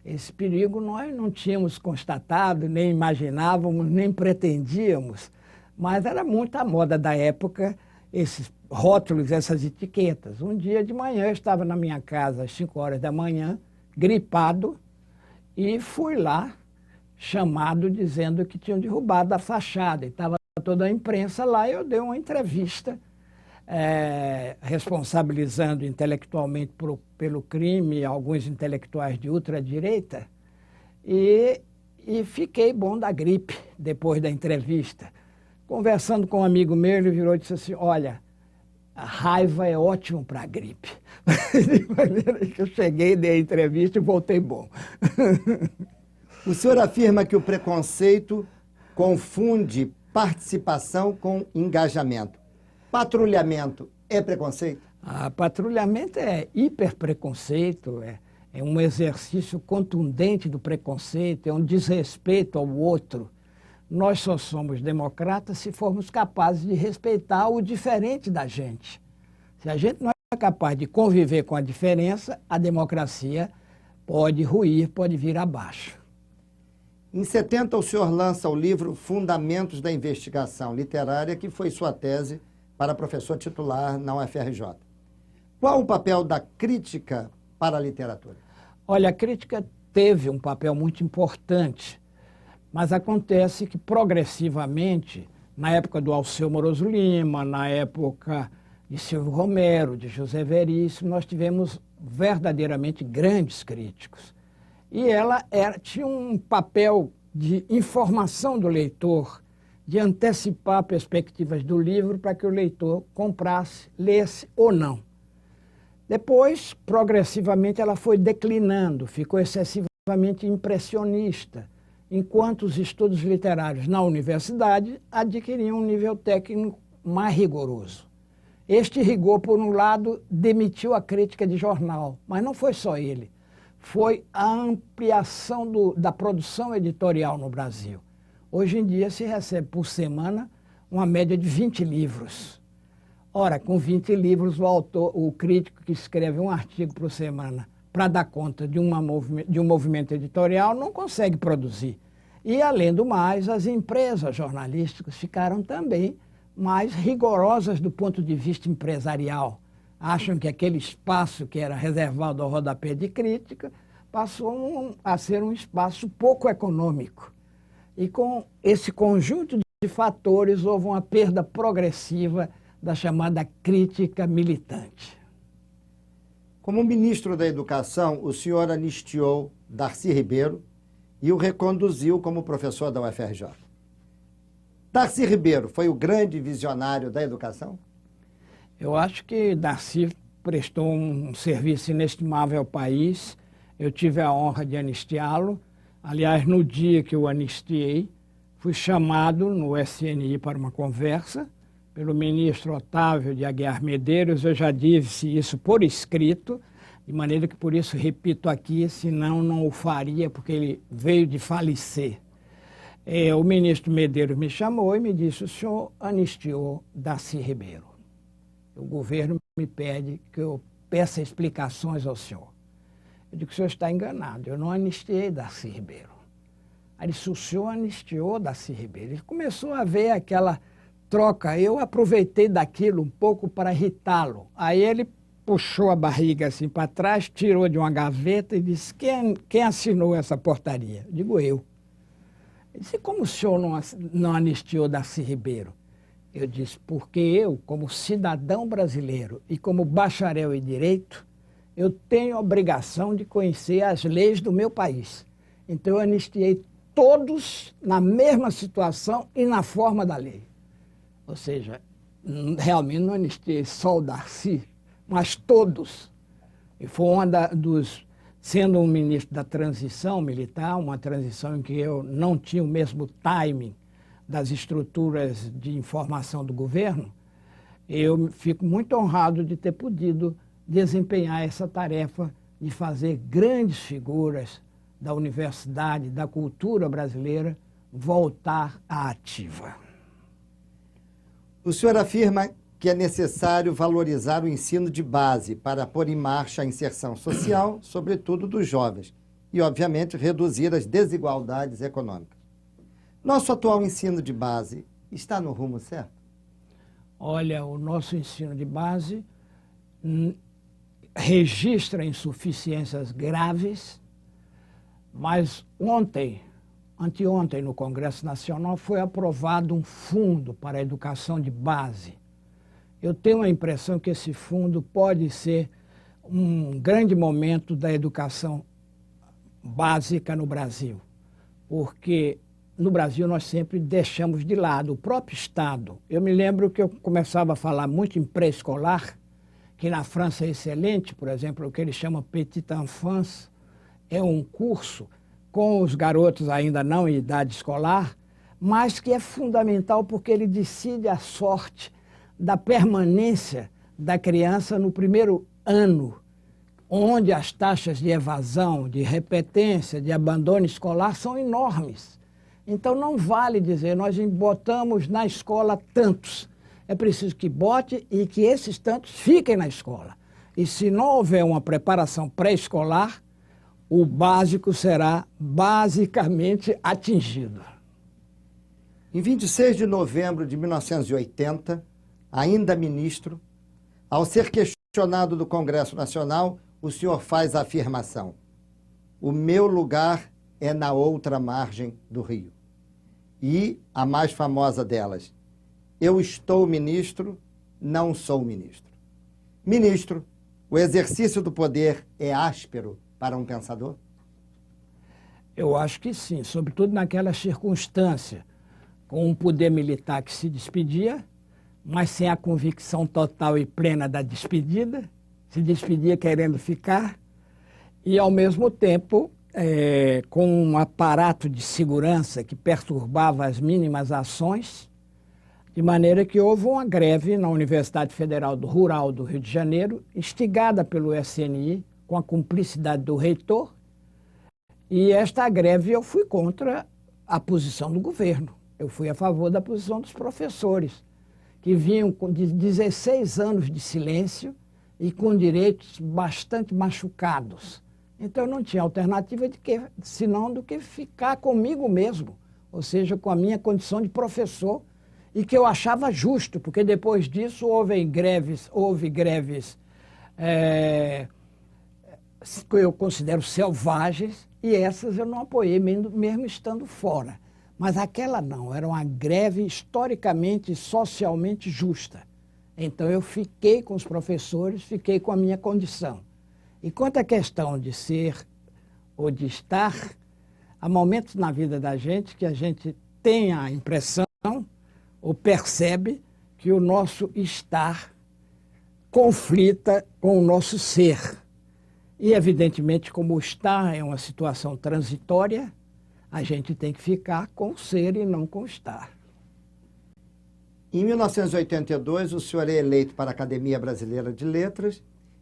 Esse perigo nós não tínhamos constatado, nem imaginávamos, nem pretendíamos, mas era muito a moda da época, esses rótulos, essas etiquetas. Um dia de manhã, eu estava na minha casa às 5 horas da manhã, gripado, e fui lá, chamado dizendo que tinham derrubado a fachada. E estava toda a imprensa lá e eu dei uma entrevista responsabilizando intelectualmente pelo crime alguns intelectuais de ultradireita e fiquei bom da gripe depois da entrevista. Conversando com um amigo meu, ele virou e disse assim, olha, a raiva é ótimo para a gripe. De maneira que eu cheguei, dei a entrevista e voltei bom. O senhor afirma que o preconceito confunde participação com engajamento. Patrulhamento é preconceito? A patrulhamento é hiperpreconceito, é um exercício contundente do preconceito, é um desrespeito ao outro. Nós só somos democratas se formos capazes de respeitar o diferente da gente. Se a gente não é capaz de conviver com a diferença, a democracia pode ruir, pode vir abaixo. Em 70, o senhor lança o livro Fundamentos da Investigação Literária, que foi sua tese para professor titular na UFRJ. Qual o papel da crítica para a literatura? Olha, a crítica teve um papel muito importante, mas acontece que progressivamente, na época do Alceu Moroso Lima, na época de Silvio Romero, de José Veríssimo, nós tivemos verdadeiramente grandes críticos. E ela tinha um papel de informação do leitor, de antecipar perspectivas do livro para que o leitor comprasse, lesse ou não. Depois, progressivamente, ela foi declinando, ficou excessivamente impressionista, enquanto os estudos literários na universidade adquiriam um nível técnico mais rigoroso. Este rigor, por um lado, demitiu a crítica de jornal, mas não foi só ele. Foi a ampliação da produção editorial no Brasil. Hoje em dia se recebe por semana uma média de 20 livros. Ora, com 20 livros, o crítico que escreve um artigo por semana para dar conta de um movimento editorial não consegue produzir. E, além do mais, as empresas jornalísticas ficaram também mais rigorosas do ponto de vista empresarial. Acham que aquele espaço que era reservado ao rodapé de crítica passou a ser um espaço pouco econômico. E com esse conjunto de fatores houve uma perda progressiva da chamada crítica militante. Como ministro da Educação, o senhor anistiou Darcy Ribeiro e o reconduziu como professor da UFRJ. Darcy Ribeiro foi o grande visionário da educação? Eu acho que Darcy prestou um serviço inestimável ao país. Eu tive a honra de anistiá-lo. Aliás, no dia que eu anistiei, fui chamado no SNI para uma conversa pelo ministro Otávio de Aguiar Medeiros. Eu já disse isso por escrito, de maneira que por isso repito aqui, senão não o faria, porque ele veio de falecer. O ministro Medeiros me chamou e me disse: o senhor anistiou Darcy Ribeiro. O governo me pede que eu peça explicações ao senhor. Eu digo: o senhor está enganado, eu não anistiei Darcy Ribeiro. Aí ele disse: o senhor anistiou Darcy Ribeiro. Ele começou a ver aquela troca. Eu aproveitei daquilo um pouco para irritá-lo. Aí ele puxou a barriga assim para trás, tirou de uma gaveta e disse: quem assinou essa portaria? Eu digo: eu. Ele disse: como o senhor não anistiou Darcy Ribeiro? Eu disse: porque eu, como cidadão brasileiro e como bacharel em direito, eu tenho a obrigação de conhecer as leis do meu país. Então eu anistiei todos na mesma situação e na forma da lei. Ou seja, realmente não anistiei só o Darcy, mas todos. E foi sendo um ministro da transição militar, uma transição em que eu não tinha o mesmo timing das estruturas de informação do governo, eu fico muito honrado de ter podido desempenhar essa tarefa de fazer grandes figuras da universidade, da cultura brasileira, voltar à ativa. O senhor afirma que é necessário valorizar o ensino de base para pôr em marcha a inserção social, sobretudo dos jovens, e, obviamente, reduzir as desigualdades econômicas. Nosso atual ensino de base está no rumo certo? Olha, o nosso ensino de base registra insuficiências graves, mas anteontem, no Congresso Nacional, foi aprovado um fundo para a educação de base. Eu tenho a impressão que esse fundo pode ser um grande momento da educação básica no Brasil, porque no Brasil nós sempre deixamos de lado o próprio Estado. Eu me lembro que eu começava a falar muito em pré-escolar, que na França é excelente, por exemplo, o que eles chamam Petite Enfance, é um curso com os garotos ainda não em idade escolar, mas que é fundamental porque ele decide a sorte da permanência da criança no primeiro ano, onde as taxas de evasão, de repetência, de abandono escolar são enormes. Então não vale dizer, nós botamos na escola tantos. É preciso que bote e que esses tantos fiquem na escola. E se não houver uma preparação pré-escolar, o básico será basicamente atingido. Em 26 de novembro de 1980, ainda ministro, ao ser questionado do Congresso Nacional, o senhor faz a afirmação: o meu lugar é na outra margem do rio. E a mais famosa delas: eu estou ministro, não sou ministro. Ministro, o exercício do poder é áspero para um pensador? Eu acho que sim, sobretudo naquela circunstância, com um poder militar que se despedia, mas sem a convicção total e plena da despedida, se despedia querendo ficar, e ao mesmo tempo com um aparato de segurança que perturbava as mínimas ações, de maneira que houve uma greve na Universidade Federal Rural do Rio de Janeiro, instigada pelo SNI, com a cumplicidade do reitor, e esta greve eu fui contra a posição do governo. Eu fui a favor da posição dos professores, que vinham de 16 anos de silêncio e com direitos bastante machucados. Então, eu não tinha alternativa senão do que ficar comigo mesmo, ou seja, com a minha condição de professor, e que eu achava justo, porque depois disso houve greves que eu considero selvagens, e essas eu não apoiei, mesmo estando fora. Mas aquela não, era uma greve historicamente e socialmente justa. Então eu fiquei com os professores, fiquei com a minha condição. E quanto à questão de ser ou de estar, há momentos na vida da gente que a gente tem a impressão ou percebe que o nosso estar conflita com o nosso ser. E, evidentemente, como o estar é uma situação transitória, a gente tem que ficar com o ser e não com o estar. Em 1982, o senhor é eleito para a Academia Brasileira de Letras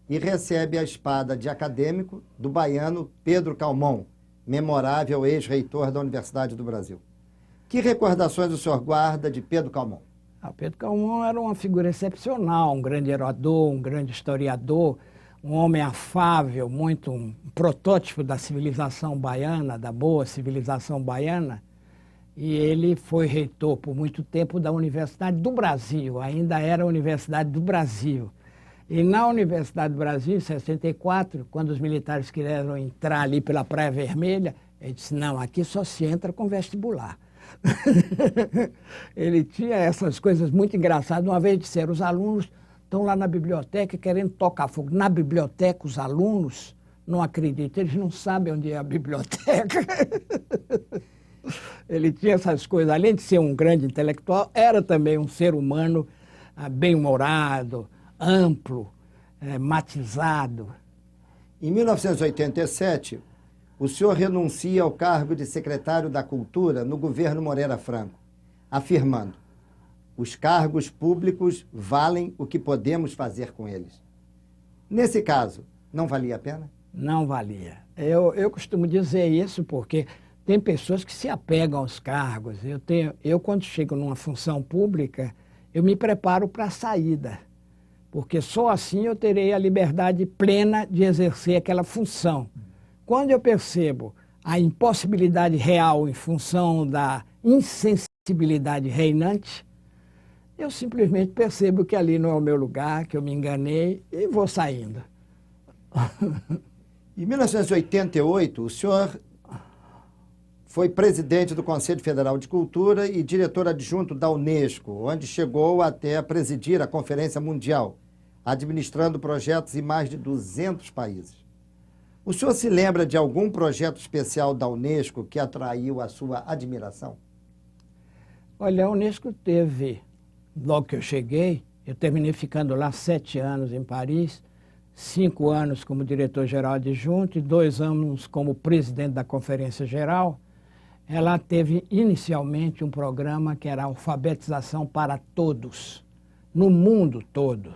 e recebe a espada de acadêmico do baiano Pedro Calmon, memorável ex-reitor da Universidade do Brasil. Que recordações o senhor guarda de Pedro Calmon? Pedro Calmon era uma figura excepcional, um grande orador, um grande historiador, um homem afável, muito um protótipo da civilização baiana, da boa civilização baiana. E ele foi reitor por muito tempo da Universidade do Brasil, ainda era a Universidade do Brasil. E na Universidade do Brasil, em 64, quando os militares quiseram entrar ali pela Praia Vermelha, ele disse, não, aqui só se entra com vestibular. Ele tinha essas coisas muito engraçadas. Uma vez disseram, os alunos estão lá na biblioteca querendo tocar fogo. Na biblioteca, os alunos não acreditam, eles não sabem onde é a biblioteca. Ele tinha essas coisas. Além de ser um grande intelectual, era também um ser humano bem-humorado, amplo, matizado. Em 1987, o senhor renuncia ao cargo de secretário da Cultura no governo Moreira Franco, afirmando: os cargos públicos valem o que podemos fazer com eles. Nesse caso, não valia a pena? Não valia. Eu costumo dizer isso porque tem pessoas que se apegam aos cargos. Eu quando chego numa função pública, eu me preparo para a saída, porque só assim eu terei a liberdade plena de exercer aquela função. Quando eu percebo a impossibilidade real em função da insensibilidade reinante, eu simplesmente percebo que ali não é o meu lugar, que eu me enganei e vou saindo. Em 1988, o senhor foi presidente do Conselho Federal de Cultura e diretor adjunto da Unesco, onde chegou até a presidir a Conferência Mundial, administrando projetos em mais de 200 países. O senhor se lembra de algum projeto especial da Unesco que atraiu a sua admiração? Olha, a Unesco teve, logo que eu cheguei, eu terminei ficando lá 7 anos em Paris, 5 anos como diretor-geral adjunto e 2 anos como presidente da Conferência Geral. Ela teve inicialmente um programa que era alfabetização para todos, no mundo todo.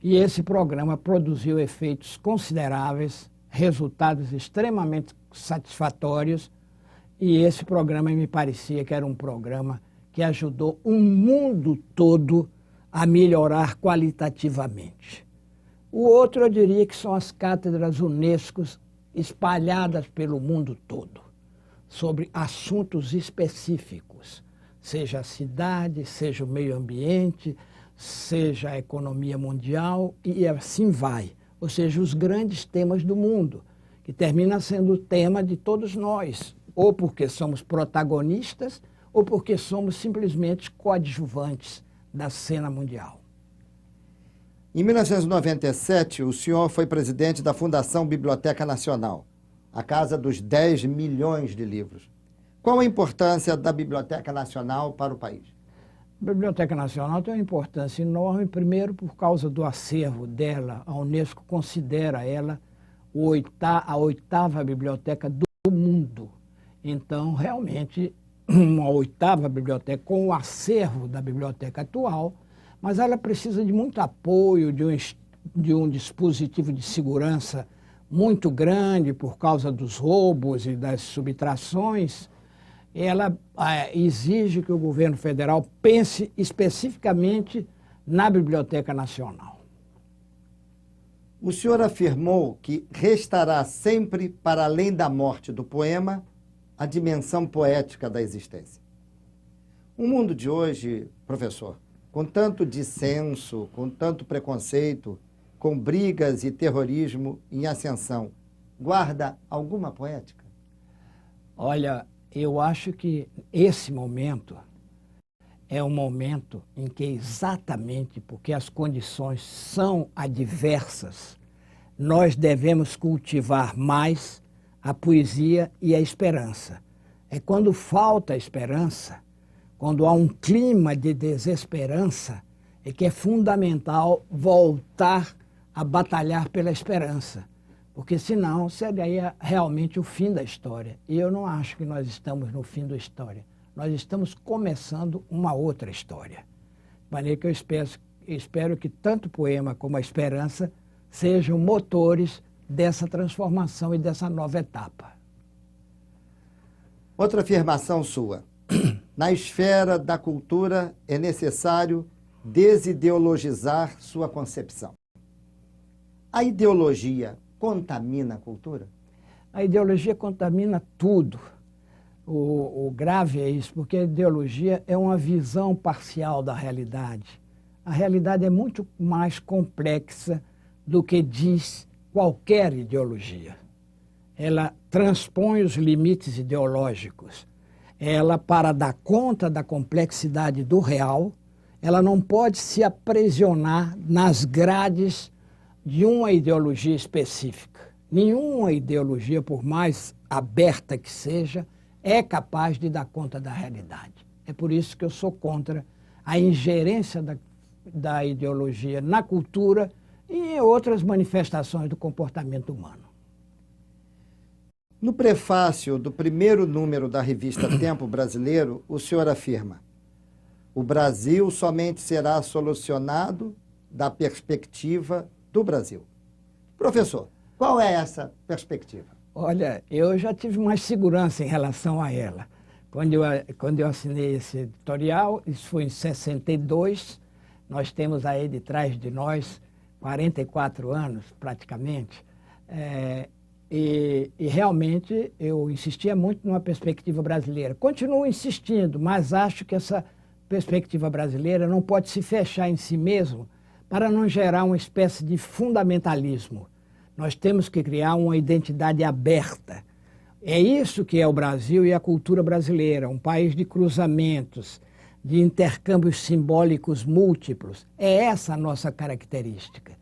E esse programa produziu efeitos consideráveis, resultados extremamente satisfatórios, e esse programa me parecia que era um programa que ajudou o mundo todo a melhorar qualitativamente. O outro, eu diria que são as cátedras Unesco espalhadas pelo mundo todo, sobre assuntos específicos, seja a cidade, seja o meio ambiente, seja a economia mundial, e assim vai. Ou seja, os grandes temas do mundo, que termina sendo o tema de todos nós, ou porque somos protagonistas, ou porque somos simplesmente coadjuvantes da cena mundial. Em 1997, o senhor foi presidente da Fundação Biblioteca Nacional, a casa dos 10 milhões de livros. Qual a importância da Biblioteca Nacional para o país? A Biblioteca Nacional tem uma importância enorme, primeiro por causa do acervo dela. A Unesco considera ela a oitava biblioteca do mundo. Então, realmente, uma oitava biblioteca com o acervo da biblioteca atual, mas ela precisa de muito apoio, de um dispositivo de segurança muito grande por causa dos roubos e das subtrações. Ela exige que o governo federal pense especificamente na Biblioteca Nacional. O senhor afirmou que restará sempre, para além da morte do poema, a dimensão poética da existência. O mundo de hoje, professor, com tanto dissenso, com tanto preconceito, com brigas e terrorismo em ascensão, guarda alguma poética? Olha, eu acho que esse momento é um momento em que, exatamente porque as condições são adversas, nós devemos cultivar mais a poesia e a esperança. É quando falta esperança, quando há um clima de desesperança, é que é fundamental voltar a batalhar pela esperança. Porque senão seria realmente o fim da história. E eu não acho que nós estamos no fim da história. Nós estamos começando uma outra história. De maneira que eu espero que tanto o poema como a esperança sejam motores dessa transformação e dessa nova etapa. Outra afirmação sua. Na esfera da cultura é necessário desideologizar sua concepção. A ideologia contamina a cultura? A ideologia contamina tudo. O grave é isso, porque a ideologia é uma visão parcial da realidade. A realidade é muito mais complexa do que diz qualquer ideologia. Ela transpõe os limites ideológicos. Ela, para dar conta da complexidade do real, ela não pode se aprisionar nas grades de uma ideologia específica. Nenhuma ideologia, por mais aberta que seja, é capaz de dar conta da realidade. É por isso que eu sou contra a ingerência da ideologia na cultura e em outras manifestações do comportamento humano. No prefácio do primeiro número da revista Tempo Brasileiro, o senhor afirma: o Brasil somente será solucionado da perspectiva do Brasil. Professor, qual é essa perspectiva? Olha, eu já tive mais segurança em relação a ela. Quando eu assinei esse editorial, isso foi em 62, nós temos aí de trás de nós 44 anos, praticamente, e realmente eu insistia muito numa perspectiva brasileira. Continuo insistindo, mas acho que essa perspectiva brasileira não pode se fechar em si mesmo para não gerar uma espécie de fundamentalismo. Nós temos que criar uma identidade aberta. É isso que é o Brasil e a cultura brasileira, um país de cruzamentos, de intercâmbios simbólicos múltiplos. É essa a nossa característica.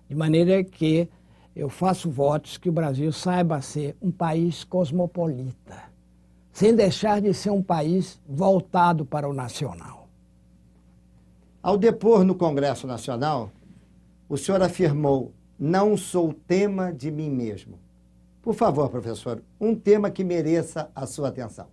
De maneira que eu faço votos que o Brasil saiba ser um país cosmopolita, sem deixar de ser um país voltado para o nacional. Ao depor no Congresso Nacional, o senhor afirmou: não sou tema de mim mesmo. Por favor, professor, um tema que mereça a sua atenção.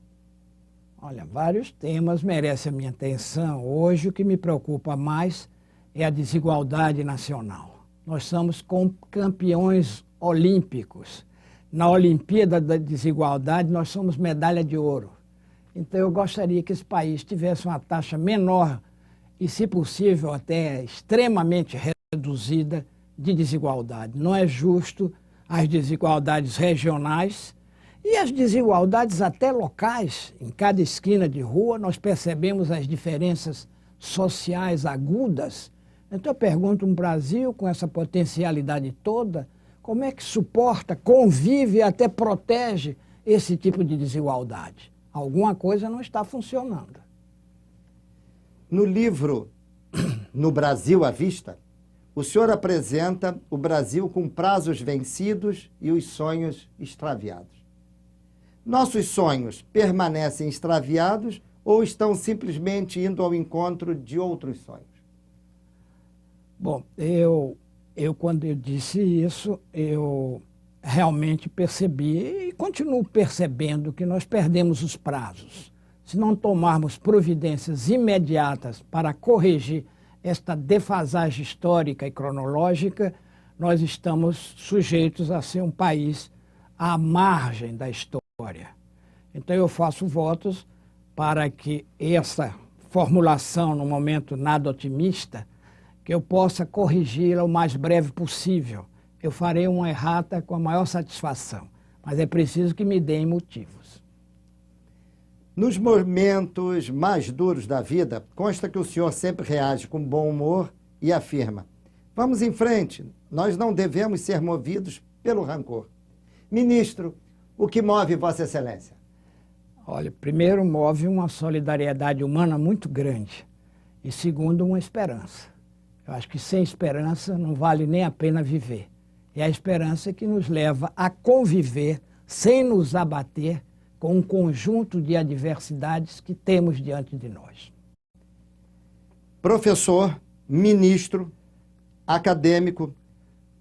Olha, vários temas merecem a minha atenção. Hoje, o que me preocupa mais é a desigualdade nacional. Nós somos campeões olímpicos. Na Olimpíada da Desigualdade, nós somos medalha de ouro. Então, eu gostaria que esse país tivesse uma taxa menor e, se possível, até extremamente reduzida de desigualdade. Não é justo as desigualdades regionais e as desigualdades até locais. Em cada esquina de rua, nós percebemos as diferenças sociais agudas. Então, eu pergunto, um Brasil com essa potencialidade toda, como é que suporta, convive e até protege esse tipo de desigualdade? Alguma coisa não está funcionando. No livro No Brasil à Vista, o senhor apresenta o Brasil com prazos vencidos e os sonhos extraviados. Nossos sonhos permanecem extraviados ou estão simplesmente indo ao encontro de outros sonhos? Bom, quando eu disse isso, eu realmente percebi e continuo percebendo que nós perdemos os prazos. Se não tomarmos providências imediatas para corrigir esta defasagem histórica e cronológica, nós estamos sujeitos a ser um país à margem da história. Então eu faço votos para que essa formulação, no momento nada otimista, que eu possa corrigi-la o mais breve possível. Eu farei uma errata com a maior satisfação, mas é preciso que me deem motivos. Nos momentos mais duros da vida, consta que o senhor sempre reage com bom humor e afirma: vamos em frente, nós não devemos ser movidos pelo rancor. Ministro, o que move Vossa Excelência? Olha, primeiro move uma solidariedade humana muito grande e segundo uma esperança. Eu acho que sem esperança não vale nem a pena viver. É a esperança que nos leva a conviver sem nos abater com um conjunto de adversidades que temos diante de nós. Professor, ministro, acadêmico,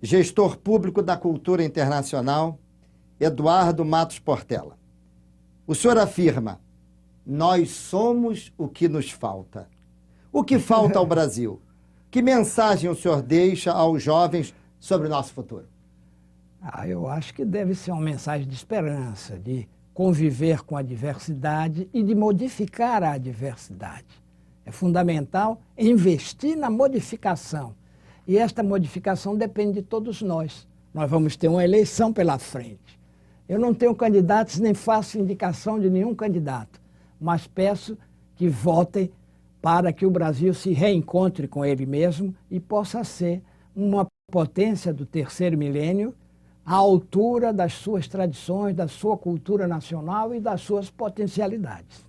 gestor público da cultura internacional, Eduardo Matos Portela. O senhor afirma: nós somos o que nos falta. O que falta ao Brasil? Que mensagem o senhor deixa aos jovens sobre o nosso futuro? Eu acho que deve ser uma mensagem de esperança, de conviver com a diversidade e de modificar a adversidade. É fundamental investir na modificação. E esta modificação depende de todos nós. Nós vamos ter uma eleição pela frente. Eu não tenho candidatos nem faço indicação de nenhum candidato, mas peço que votem para que o Brasil se reencontre com ele mesmo e possa ser uma potência do terceiro milênio à altura das suas tradições, da sua cultura nacional e das suas potencialidades.